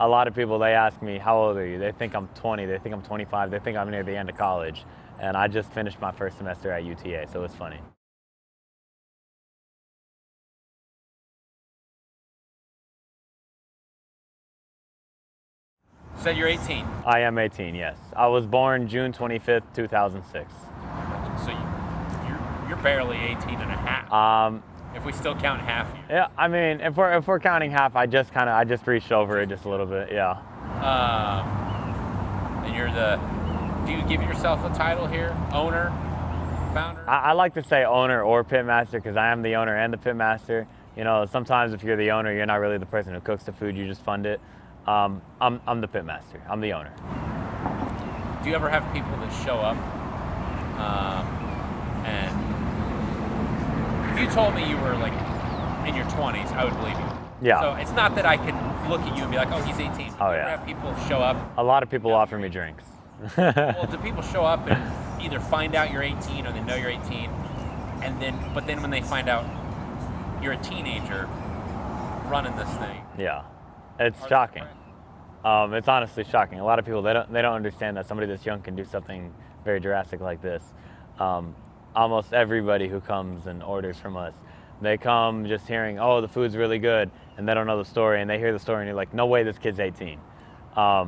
A lot of people, they ask me, how old are you? They think I'm 20, they think I'm 25, they think I'm near the end of college. And I just finished my first semester at UTA, so it's funny. You said you're 18. I am 18, yes. I was born June 25th, 2006. So you're barely 18 and a half. If we still count half years. Yeah, I mean, if we're counting half, I just reached over it just a little bit, yeah. And do you give yourself a title here? Owner? Founder? I like to say owner or pitmaster because I am the owner and the pitmaster. You know, sometimes if you're the owner, you're not really the person who cooks the food, you just fund it. I'm the pitmaster, I'm the owner. Do you ever have people that show up and if you told me you were like in your 20s, I would believe you. Yeah. So it's not that I can look at you and be like, oh, he's 18. Oh, you yeah. ever have people show up? A lot of people offer me drinks. Well, do people show up and either find out you're 18 or they know you're 18, but then when they find out you're a teenager running this thing? Yeah, it's shocking. It's honestly shocking. A lot of people, they don't understand that somebody this young can do something very drastic like this. Almost everybody who comes and orders from us, they come just hearing, oh, the food's really good, and they don't know the story, and they hear the story, and you're like, no way this kid's 18. A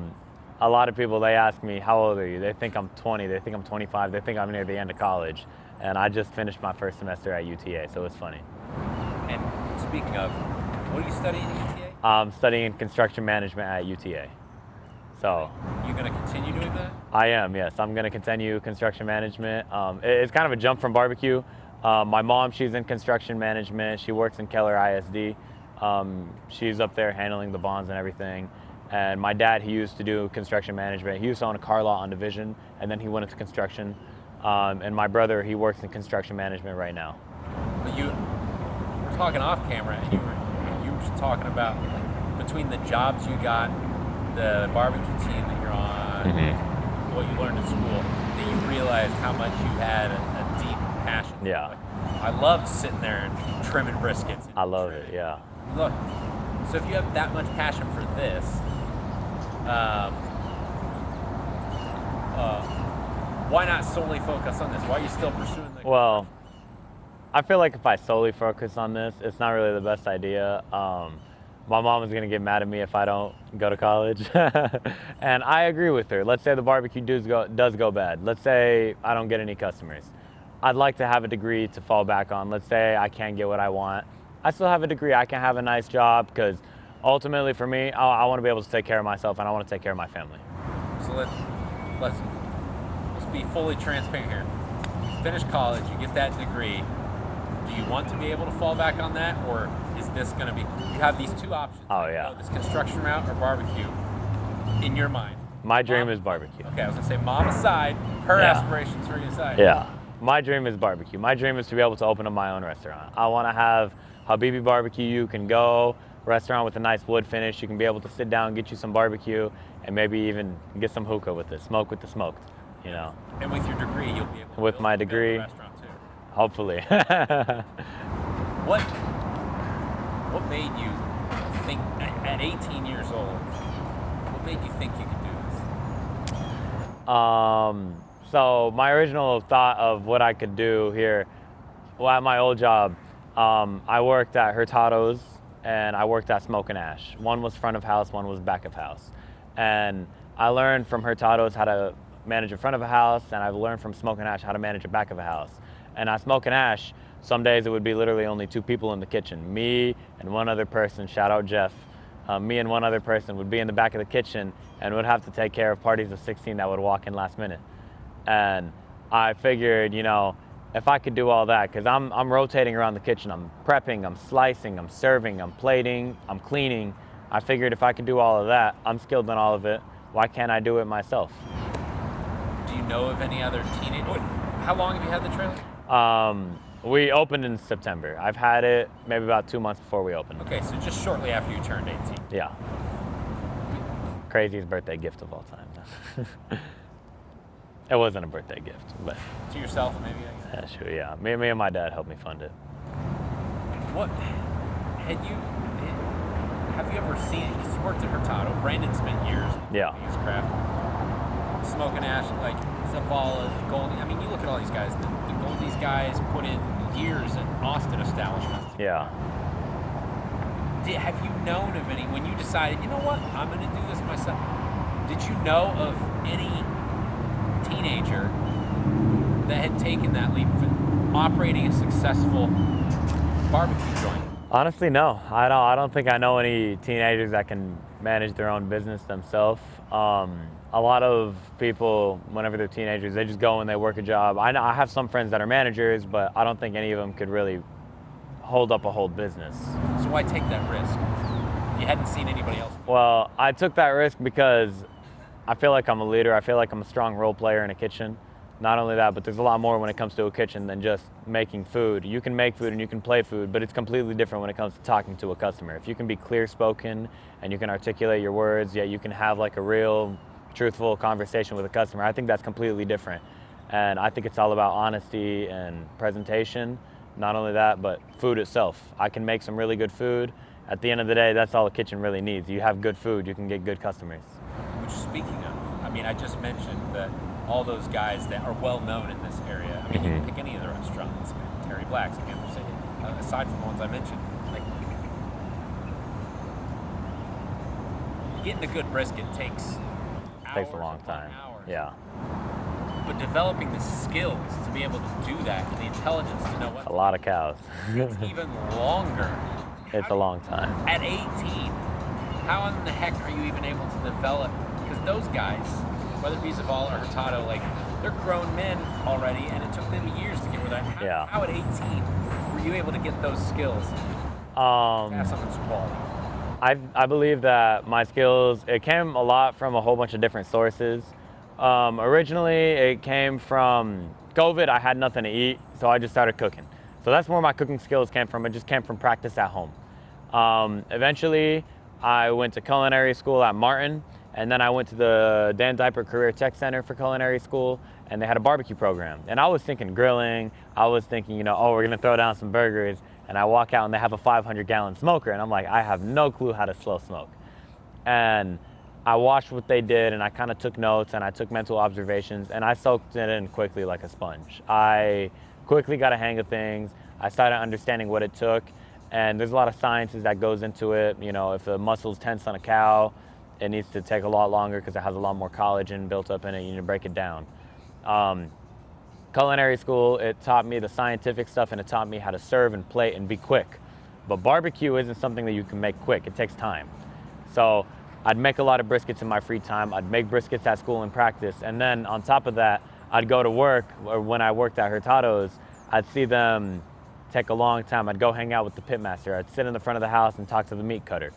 lot of people, they ask me, how old are you? They think I'm 20, they think I'm 25, they think I'm near the end of college, and I just finished my first semester at UTA, so it's funny. And speaking of, what are you studying at UTA? I'm studying construction management at UTA. So you're going to continue doing that? I am, yes. I'm going to continue construction management. It's kind of a jump from barbecue. My mom, she's in construction management. She works in Keller ISD. She's up there handling the bonds and everything. And my dad, he used to do construction management. He used to own a car lot on Division, and then he went into construction. And my brother, he works in construction management right now. But we're talking off camera, and you were just talking about like, between the jobs you got, the barbecue team that you're on, mm-hmm. what you learned in school, that you realized how much you had a deep passion. Yeah. Like, I loved sitting there and trimming briskets. I love it, yeah. Look, so if you have that much passion for this, why not solely focus on this? Why are you still pursuing the... Well, I feel like if I solely focus on this, it's not really the best idea. My mom is gonna get mad at me if I don't go to college. And I agree with her. Let's say the barbecue does go bad. Let's say I don't get any customers. I'd like to have a degree to fall back on. Let's say I can't get what I want. I still have a degree. I can have a nice job because ultimately for me, I want to be able to take care of myself and I want to take care of my family. So let's be fully transparent here. You finish college, you get that degree. Do you want to be able to fall back on that, or is this going to be? You have these two options. Oh yeah. This construction route or barbecue. In your mind. My dream is barbecue. Okay, I was going to say mom aside, her aspirations are aside. Yeah. My dream is barbecue. My dream is to be able to open up my own restaurant. I want to have Habibi Barbecue. You can go restaurant with a nice wood finish. You can be able to sit down, get you some barbecue, and maybe even get some hookah with it. Smoke with the smoked, you know. And with your degree, you'll be able to with my degree, build a restaurant too. Hopefully. What made you think at 18 years old? What made you think you could do this? So my original thought of what I could do here, well, at my old job, I worked at Hurtado's and I worked at Smoke and Ash. One was front of house, one was back of house. And I learned from Hurtado's how to manage a front of a house, and I've learned from Smoke and Ash how to manage a back of a house. And at Smoke and Ash, some days it would be literally only 2 people in the kitchen. Me and one other person, shout out Jeff. Me and one other person would be in the back of the kitchen and would have to take care of parties of 16 that would walk in last minute. And I figured, you know, if I could do all that, because I'm rotating around the kitchen, I'm prepping, I'm slicing, I'm serving, I'm plating, I'm cleaning. I figured if I could do all of that, I'm skilled in all of it, why can't I do it myself? Do you know of any other teenage... How long have you had the trailer? We opened in September. I've had it maybe about 2 months before we opened. Okay, so just shortly after you turned 18. Yeah. Craziest birthday gift of all time. It wasn't a birthday gift, but... To yourself, maybe? Yeah, sure, yeah. Me and my dad helped me fund it. What... have you ever seen, because you worked at Hurtado, Brandon spent years Yeah. in his craft, Smoking Ash, like Zavala, Goldie, I mean, you look at all these guys, the Goldies guys put in years in Austin establishments. Yeah. Have you known of any, when you decided, you know what, I'm going to do this myself, did you know of any teenager that had taken that leap of operating a successful barbecue joint? Honestly, no. I don't think I know any teenagers that can manage their own business themselves. A lot of people, whenever they're teenagers, they just go and they work a job. I know I have some friends that are managers, but I don't think any of them could really hold up a whole business. So why take that risk? You hadn't seen anybody else. Well, I took that risk because I feel like I'm a leader. I feel like I'm a strong role player in a kitchen. Not only that, but there's a lot more when it comes to a kitchen than just making food. You can make food and you can play food, but it's completely different when it comes to talking to a customer. If you can be clear-spoken and you can articulate your words, yet you can have like a real, truthful conversation with a customer, I think that's completely different. And I think it's all about honesty and presentation. Not only that, but food itself. I can make some really good food. At the end of the day, that's all a kitchen really needs. You have good food, you can get good customers. Which, speaking of, I mean, I just mentioned that all those guys that are well known in this area. I mean, you can pick any of the restaurants, Terry Black's, aside from the ones I mentioned. Like, getting a good brisket takes Takes a long time. Hours. Yeah. But developing the skills to be able to do that and the intelligence to know what. A lot of cows. It's even longer. It's a long time. At 18, how in the heck are you even able to develop? Because those guys, whether it be Zavala or Hurtado, like, they're grown men already, and it took them years to get where they're. How at 18 were you able to get those skills? Have something quality. I believe that my skills, it came a lot from a whole bunch of different sources. Originally, it came from COVID. I had nothing to eat, so I just started cooking. So that's where my cooking skills came from. It just came from practice at home. Eventually, I went to culinary school at Martin, and then I went to the Dan Diaper Career Tech Center for culinary school, and they had a barbecue program. And I was thinking grilling. I was thinking, oh, we're gonna throw down some burgers. And I walk out and they have a 500-gallon smoker, and I'm like, I have no clue how to slow smoke. And I watched what they did, and I kind of took notes, and I took mental observations, and I soaked it in quickly like a sponge. I quickly got a hang of things. I started understanding what it took, and there's a lot of sciences that goes into it. If the muscle's tense on a cow, it needs to take a lot longer because it has a lot more collagen built up in it. You need to break it down. Culinary school, it taught me the scientific stuff, and it taught me how to serve and plate and be quick. But barbecue isn't something that you can make quick. It takes time. So I'd make a lot of briskets in my free time. I'd make briskets at school in practice. And then on top of that, I'd go to work, or when I worked at Hurtado's, I'd see them take a long time. I'd go hang out with the pitmaster. I'd sit in the front of the house and talk to the meat cutter.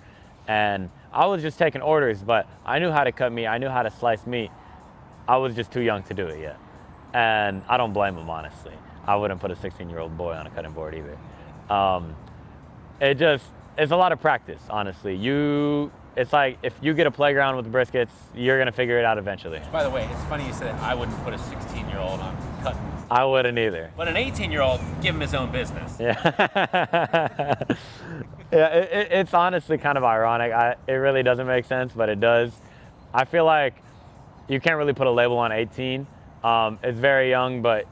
And I was just taking orders, but I knew how to cut meat. I knew how to slice meat. I was just too young to do it yet. And I don't blame them, honestly. I wouldn't put a 16-year-old boy on a cutting board either. It's a lot of practice, honestly. It's like if you get a playground with briskets, you're gonna figure it out eventually. By the way, it's funny you said I wouldn't put a 16-year-old on cutting. I wouldn't either. But an 18-year-old, give him his own business. Yeah. It's honestly kind of ironic. It really doesn't make sense, but it does. I feel like you can't really put a label on 18. It's very young, but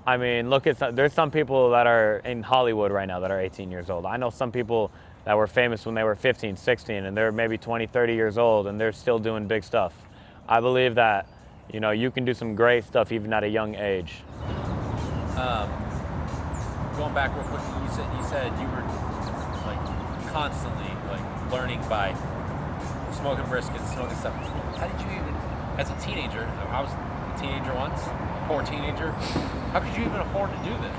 I mean, there's some people that are in Hollywood right now that are 18 years old. I know some people that were famous when they were 15, 16, and they're maybe 20, 30 years old, and they're still doing big stuff. I believe that, you can do some great stuff even at a young age. Going back real quick, you said you were like constantly like learning by smoking briskets, smoking stuff. How did you even, as a teenager, I was a teenager once, a poor teenager, how could you even afford to do this?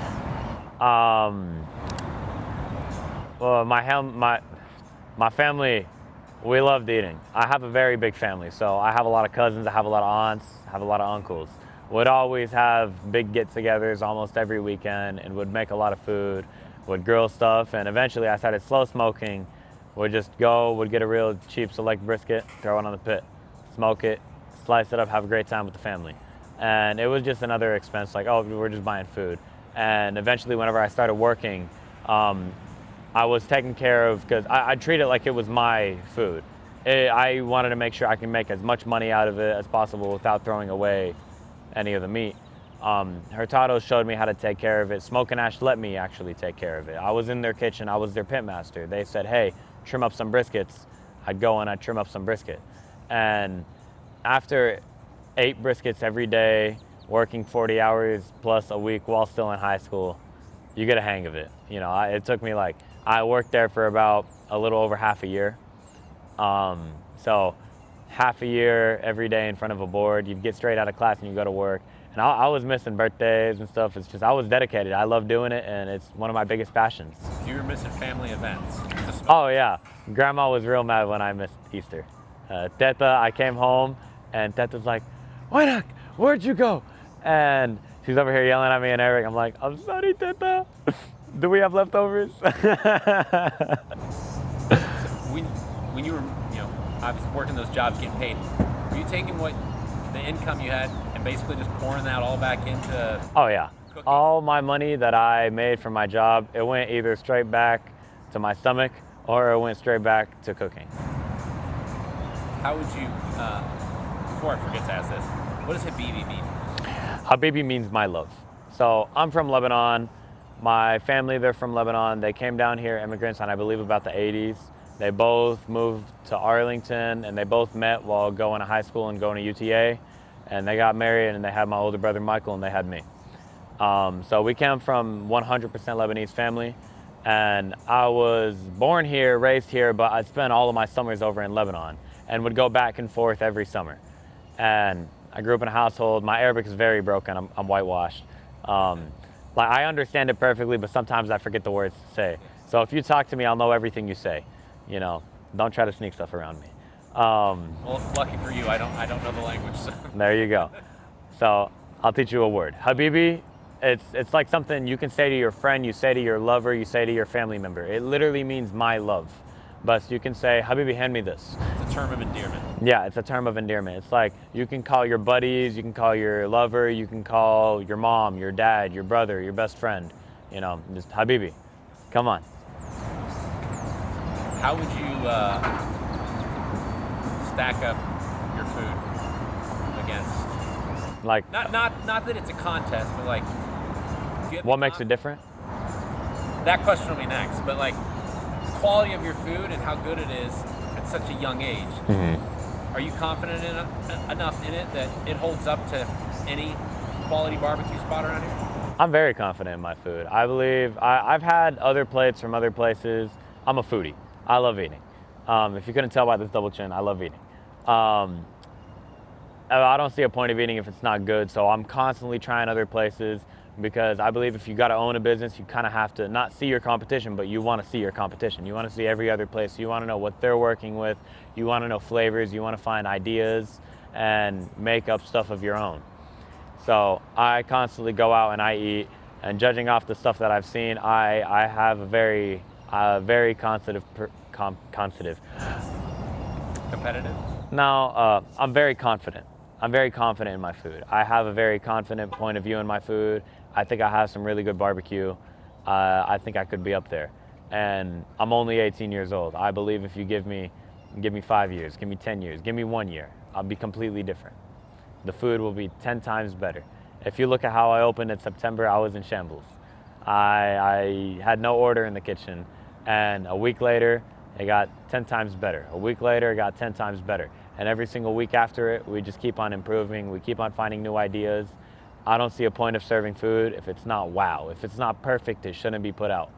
Well, my family, we loved eating. I have a very big family, so I have a lot of cousins, I have a lot of aunts, I have a lot of uncles. Would always have big get-togethers almost every weekend, and would make a lot of food, would grill stuff, and eventually I started slow smoking. Would just go, would get a real cheap select brisket, throw it on the pit, smoke it, slice it up, have a great time with the family. And it was just another expense, like, oh, we're just buying food. And eventually, whenever I started working, I was taken care of because I treat it like it was my food. I wanted to make sure I can make as much money out of it as possible without throwing away any of the meat. Hurtado's showed me how to take care of it. Smoke and Ash let me actually take care of it. I was in their kitchen. I was their pitmaster. They said, hey, trim up some briskets. I'd go and I'd trim up some brisket. And after 8 briskets every day, working 40 hours plus a week while still in high school, you get a hang of it. You know, it took me I worked there for about a little over half a year. So half a year every day in front of a board, you'd get straight out of class and you go to work. And I was missing birthdays and stuff. It's just, I was dedicated. I love doing it, and it's one of my biggest passions. You were missing family events. Oh yeah, Grandma was real mad when I missed Easter. Teta, I came home, and Teta's like, Wainak, where'd you go? And she's over here yelling at me and Eric. I'm like, I'm sorry, Teta. Do we have leftovers? When you were, obviously working those jobs, getting paid, were you taking the income you had and basically just pouring that all back into Oh yeah. cooking? All my money that I made from my job, it went either straight back to my stomach or it went straight back to cooking. How would you, before I forget to ask this, what does Habibi mean? Habibi means my love. So I'm from Lebanon. My family, they're from Lebanon. They came down here, immigrants, in I believe about the 80s. They both moved to Arlington, and they both met while going to high school and going to UTA. And they got married, and they had my older brother Michael, and they had me. So we came from 100% Lebanese family, and I was born here, raised here, but I spent all of my summers over in Lebanon and would go back and forth every summer. And I grew up in a household. My Arabic is very broken. I'm whitewashed. I understand it perfectly, but sometimes I forget the words to say. So if you talk to me, I'll know everything you say. Don't try to sneak stuff around me. Well, lucky for you, I don't know the language. So. There you go. So I'll teach you a word. Habibi, it's like something you can say to your friend, you say to your lover, you say to your family member. It literally means my love. But you can say, Habibi, hand me this. It's a term of endearment. Yeah, it's a term of endearment. It's like you can call your buddies, you can call your lover, you can call your mom, your dad, your brother, your best friend. Just Habibi, come on. How would you stack up your food against? Not that it's a contest, but what makes it different? That question will be next. But quality of your food and how good it is at such a young age. Mm-hmm. Are you confident enough in it that it holds up to any quality barbecue spot around here? I'm very confident in my food. I believe I've had other plates from other places. I'm a foodie. I love eating. If you couldn't tell by this double chin, I love eating. I don't see a point of eating if it's not good, so I'm constantly trying other places because I believe if you got to own a business, you kind of have to not see your competition, but you want to see your competition. You want to see every other place. You want to know what they're working with. You want to know flavors. You want to find ideas and make up stuff of your own. So I constantly go out and I eat, and judging off the stuff that I've seen, I have a very competitive. No, I'm very confident. I'm very confident in my food. I have a very confident point of view in my food. I think I have some really good barbecue. I think I could be up there. And I'm only 18 years old. I believe if you give me 5 years, give me 10 years, give me 1 year, I'll be completely different. The food will be 10 times better. If you look at how I opened in September, I was in shambles. I had no order in the kitchen. And a week later, it got 10 times better. A week later, it got 10 times better. And every single week after it, we just keep on improving. We keep on finding new ideas. I don't see a point of serving food if it's not wow. If it's not perfect, it shouldn't be put out.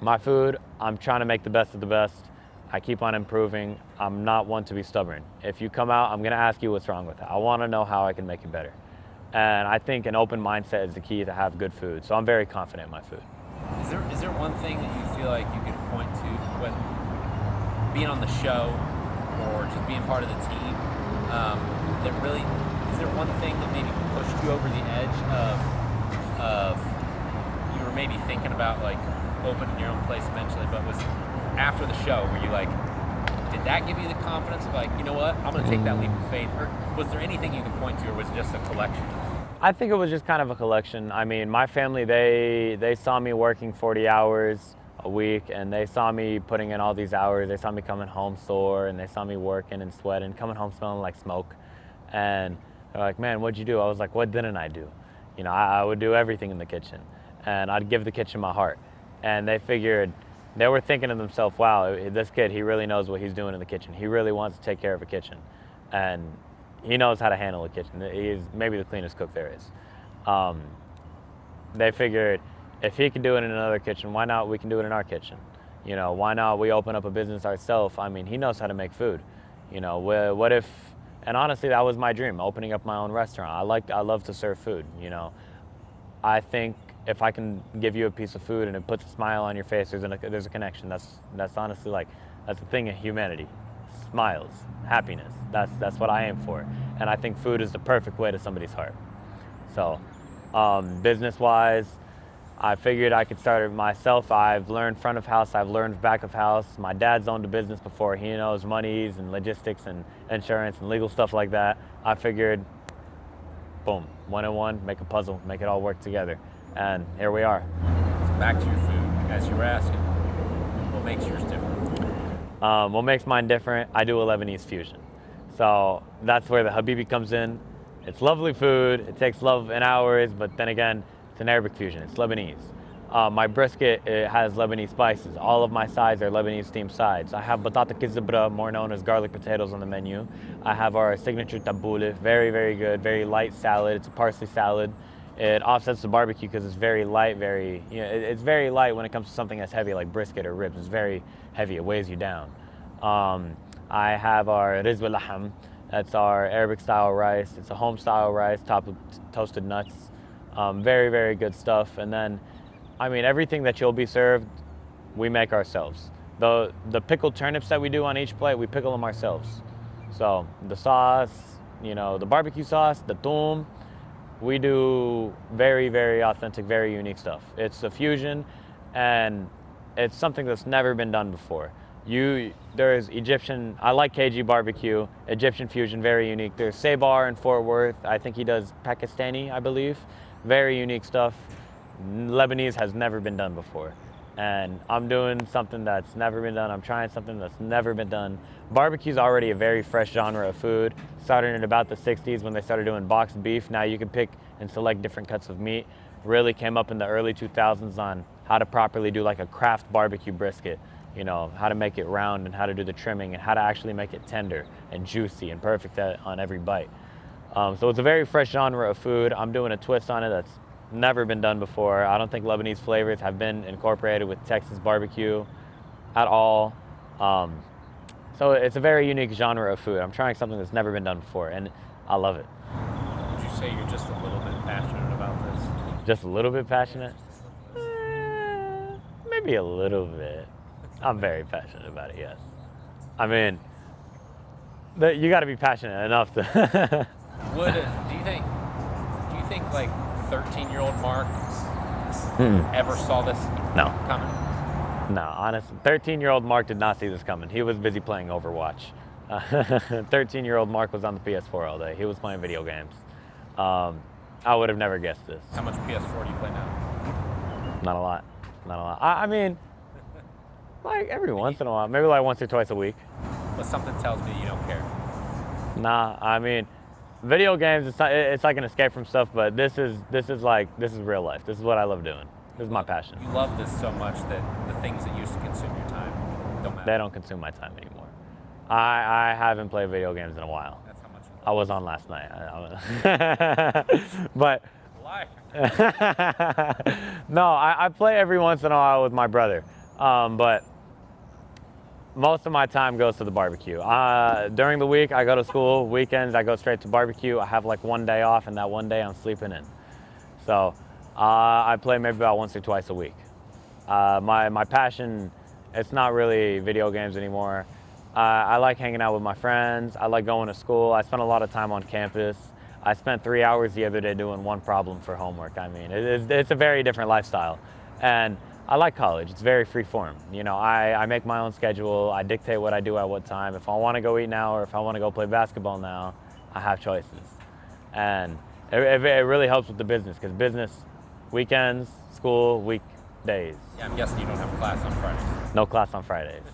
My food, I'm trying to make the best of the best. I keep on improving. I'm not one to be stubborn. If you come out, I'm gonna ask you what's wrong with it. I wanna know how I can make it better. And I think an open mindset is the key to have good food. So I'm very confident in my food. Is there one thing that you feel like you could point to, whether being on the show or just being part of the team, that really, is there one thing that maybe pushed you over the edge of you were maybe thinking about opening your own place eventually, but was after the show where you did that give you the confidence of you know what, I'm going to take that leap of faith? Or was there anything you could point to, or was it just a collection? I think it was just kind of a collection. I mean, my family, they saw me working 40 hours a week, and they saw me putting in all these hours. They saw me coming home sore, and they saw me working and sweating, coming home smelling like smoke. And they're like, man, what'd you do? I was like, what didn't I do? You know, I would do everything in the kitchen, and I'd give the kitchen my heart. And they figured, they were thinking to themselves, wow, this kid, he really knows what he's doing in the kitchen. He really wants to take care of a kitchen. And he knows how to handle a kitchen. He's maybe the cleanest cook there is. They figured, if he can do it in another kitchen, why not we can do it in our kitchen? You know, why not we open up a business ourselves? I mean, he knows how to make food. You know, what if, and honestly, that was my dream, opening up my own restaurant. I love to serve food, you know. I think if I can give you a piece of food and it puts a smile on your face, there's a connection. That's honestly like, that's the thing in humanity. Smiles, happiness, that's what I aim for. And I think food is the perfect way to somebody's heart. So, business-wise, I figured I could start it myself. I've learned front of house, I've learned back of house. My dad's owned a business before. He knows monies and logistics and insurance and legal stuff like that. I figured, boom, 1 and 1, make a puzzle, make it all work together. And here we are. So back to your food, as you were asking, what makes yours different? What makes mine different, I do a Lebanese fusion. So that's where the Habibi comes in. It's lovely food, it takes love in hours, but then again, it's an Arabic fusion, it's Lebanese. My brisket, it has Lebanese spices. All of my sides are Lebanese steamed sides. I have batata kizibra, more known as garlic potatoes, on the menu. I have our signature tabbouleh, very, very good, very light salad. It's a parsley salad. It offsets the barbecue because it's very light, it's very light when it comes to something that's heavy like brisket or ribs. It's very heavy, it weighs you down. I have our rizb al-laham. That's our Arabic style rice. It's a home style rice topped with toasted nuts. Very, very good stuff. And then, I mean, everything that you'll be served, we make ourselves. The pickled turnips that we do on each plate, we pickle them ourselves. So the sauce, you know, the barbecue sauce, the toum, we do very, very authentic, very unique stuff. It's a fusion, and it's something that's never been done before. There's Egyptian, I like KG barbecue, Egyptian fusion, very unique. There's Sabar in Fort Worth. I think he does Pakistani, I believe. Very unique stuff. Lebanese has never been done before. And I'm doing something that's never been done. I'm trying something that's never been done. Barbecue's already a very fresh genre of food. Started in about the 60s when they started doing boxed beef. Now you can pick and select different cuts of meat. Really came up in the early 2000s on how to properly do like a craft barbecue brisket. You know, how to make it round and how to do the trimming and how to actually make it tender and juicy and perfect on every bite. So it's a very fresh genre of food. I'm doing a twist on it that's never been done before. I don't think Lebanese flavors have been incorporated with Texas barbecue at all. So it's a very unique genre of food. I'm trying something that's never been done before, and I love it. Would you say you're just a little bit passionate about this? Just a little bit passionate? Maybe a little bit. I'm very passionate about it, yes. I mean, you got to be passionate enough to. Do you think like 13-year-old Marc ever saw this coming? No, honestly, 13-year-old Marc did not see this coming. He was busy playing Overwatch. 13-year-old Marc was on the PS4 all day. He was playing video games. I would have never guessed this. How much PS4 do you play now? Not a lot. I mean, like every once in a while, maybe like once or twice a week. But something tells me you don't care. Nah, I mean, video games, it's like an escape from stuff, but this is real life. This is what I love doing. This is my passion. You love this so much that the things that used to consume your time don't matter. They don't consume my time anymore. I haven't played video games in a while. That's how much you love I was on last night. But no, I play every once in a while with my brother. But most of my time goes to the barbecue. During the week, I go to school. Weekends, I go straight to barbecue. I have like one day off, and that one day I'm sleeping in. So I play maybe about once or twice a week. My passion, it's not really video games anymore. I like hanging out with my friends. I like going to school. I spend a lot of time on campus. I spent 3 hours the other day doing one problem for homework. I mean, it's a very different lifestyle. And I like college. It's very free form. You know, I make my own schedule. I dictate what I do at what time. If I want to go eat now or if I want to go play basketball now, I have choices. And It really helps with the business, because business, weekends, school, weekdays. Yeah, I'm guessing you don't have class on Fridays. No class on Fridays.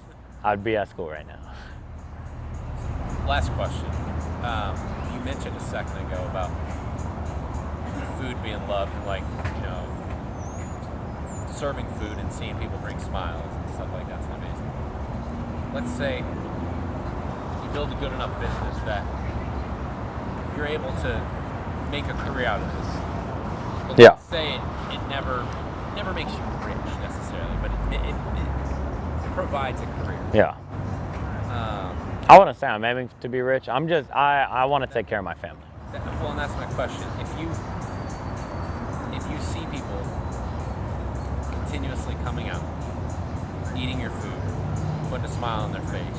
I'd be at school right now. Last question. You mentioned a second ago about food being loved and, like, you know, serving food and seeing people bring smiles and stuff like that's amazing. Let's say you build a good enough business that you're able to make a career out of this. But Yeah. let's say it never makes you rich necessarily, but it provides a career. Yeah. I want to say I'm aiming to be rich. I want to take care of my family. Well, and that's my question. If you see people continuously coming out, eating your food, putting a smile on their face,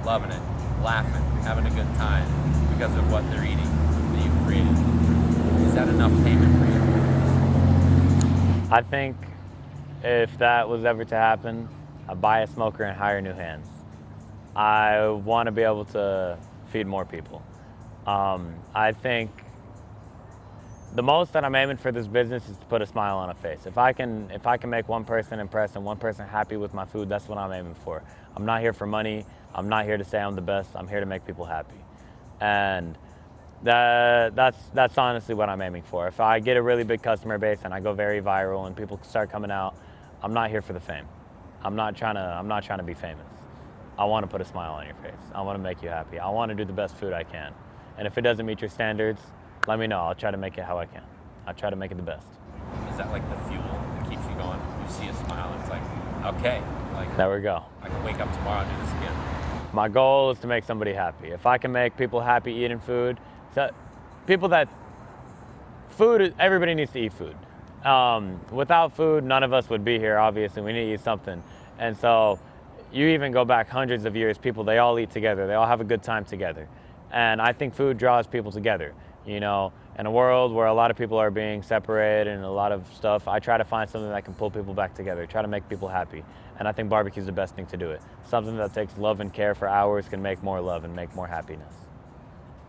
loving it, laughing, having a good time because of what they're eating that you've created, is that enough payment for you? I think if that was ever to happen, I'd buy a smoker and hire new hands. I want to be able to feed more people. I think the most that I'm aiming for this business is to put a smile on a face. If I can make one person impressed and one person happy with my food, that's what I'm aiming for. I'm not here for money. I'm not here to say I'm the best. I'm here to make people happy. And that's honestly what I'm aiming for. If I get a really big customer base and I go very viral and people start coming out, I'm not here for the fame. I'm not trying to be famous. I want to put a smile on your face. I want to make you happy. I want to do the best food I can. And if it doesn't meet your standards, let me know. I'll try to make it how I can. I'll try to make it the best. Is that like the fuel that keeps you going? You see a smile and it's like, okay, like There we go. I can wake up tomorrow and do this again. My goal is to make somebody happy. If I can make people happy eating food, everybody needs to eat food. Without food, none of us would be here, obviously. We need to eat something. And so you even go back hundreds of years, they all eat together. They all have a good time together. And I think food draws people together. You know, in a world where a lot of people are being separated and a lot of stuff, I try to find something that can pull people back together, try to make people happy. And I think barbecue is the best thing to do it. Something that takes love and care for hours can make more love and make more happiness.